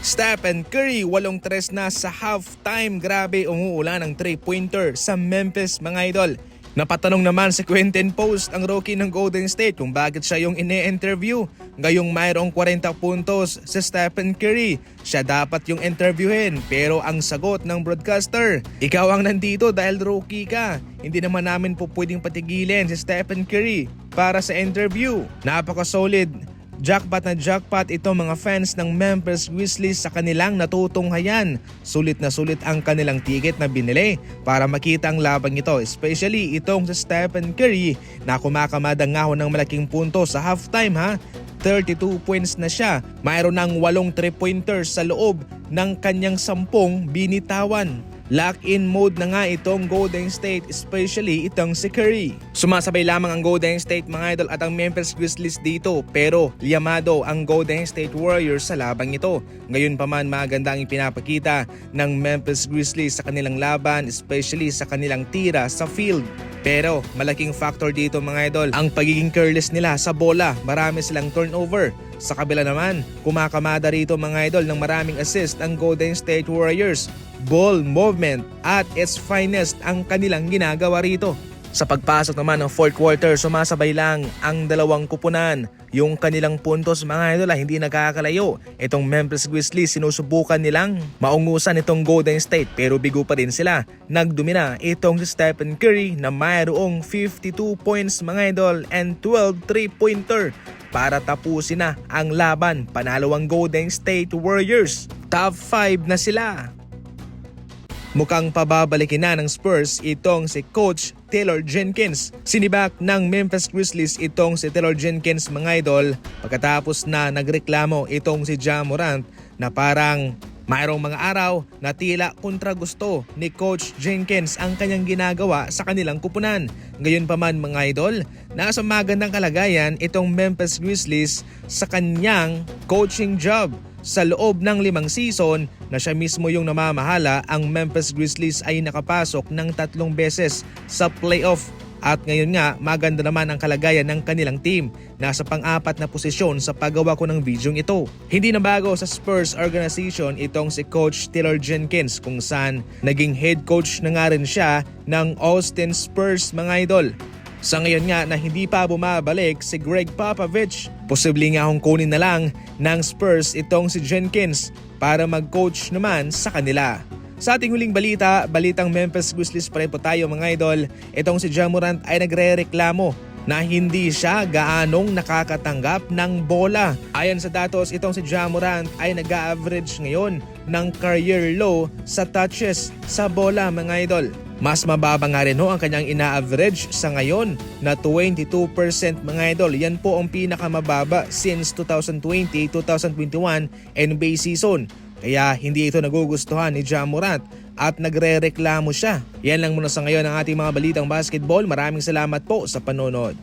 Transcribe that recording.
Stephen Curry 8-3 na sa halftime. Grabe, umuulan ng 3-pointer sa Memphis mga idol. Napatanong naman si Quentin Post, ang rookie ng Golden State, kung bakit siya yung ine-interview. Ngayong mayroong 40 puntos si Stephen Curry, siya dapat yung interviewin. Pero ang sagot ng broadcaster, ikaw ang nandito dahil rookie ka. Hindi naman namin po pwedeng patigilin si Stephen Curry para sa interview. Napaka-solid. Jackpot na jackpot itong mga fans ng Memphis Grizzlies sa kanilang natutunghayan. Sulit na sulit ang kanilang ticket na binili para makita ang labang ito. Especially itong si Stephen Curry na kumakamadang ngahon ng malaking punto sa halftime ha. 32 points na siya. Mayroon ng 8 3-pointers sa loob ng kanyang 10 binitawan. Lock-in mode na nga itong Golden State, especially itong si Curry. Sumasabay lamang ang Golden State mga idol at ang Memphis Grizzlies dito, pero liyamado ang Golden State Warriors sa labang ito. Ngayon pa man maganda ang ipinapakita ng Memphis Grizzlies sa kanilang laban, especially sa kanilang tira sa field. Pero malaking factor dito mga idol ang pagiging careless nila sa bola. Marami silang turnover. Sa kabila naman, kumakamada rito mga idol ng maraming assist ang Golden State Warriors. Ball movement at its finest ang kanilang ginagawa rito. Sa pagpasok naman ng fourth quarter, sumasabay lang ang dalawang kupunan. Yung kanilang puntos mga idol hindi nagkakalayo. Itong Memphis Grizzlies sinusubukan nilang maungusan itong Golden State pero bigo pa rin sila. Nagdomina itong si Stephen Curry na mayroong 52 points mga idol and 12 3-pointer para tapusin na ang laban. Panalo ang Golden State Warriors. Top 5 na sila. Mukhang pababalikin na ng Spurs itong si Coach Taylor Jenkins. Sinibak ng Memphis Grizzlies itong si Taylor Jenkins mga idol pagkatapos na nagreklamo itong si Ja Morant na parang mayroong mga araw na tila kontra gusto ni Coach Jenkins ang kanyang ginagawa sa kanilang kupunan. Ngayon pa man mga idol, nasa magandang kalagayan itong Memphis Grizzlies sa kanyang coaching job. Sa loob ng 5 season na siya mismo yung namamahala, ang Memphis Grizzlies ay nakapasok ng 3 beses sa playoff. At ngayon nga, maganda naman ang kalagayan ng kanilang team. Nasa pang-4 na posisyon sa paggawa ko ng videong ito. Hindi na bago sa Spurs organization itong si Coach Taylor Jenkins kung saan naging head coach na nga rin siya ng Austin Spurs mga idol. Sa ngayon nga na hindi pa bumabalik si Greg Popovich, posible nga kunin na lang ng Spurs itong si Jenkins para mag-coach naman sa kanila. Sa ating huling balitang Memphis Grizzlies pa rin po tayo mga idol. Itong si Ja Morant ay nagre-reklamo na hindi siya gaanong nakakatanggap ng bola. Ayon sa datos, itong si Ja Morant ay nag-average ngayon ng career low sa touches sa bola mga idol. Mas mababa nga rin ang kanyang ina-average sa ngayon na 22% mga idol. Yan po ang pinakamababa since 2020-2021 NBA season. Kaya hindi ito nagugustuhan ni Ja Morant at nagre-reklamo siya. Yan lang muna sa ngayon ang ating mga balitang basketball. Maraming salamat po sa panonood.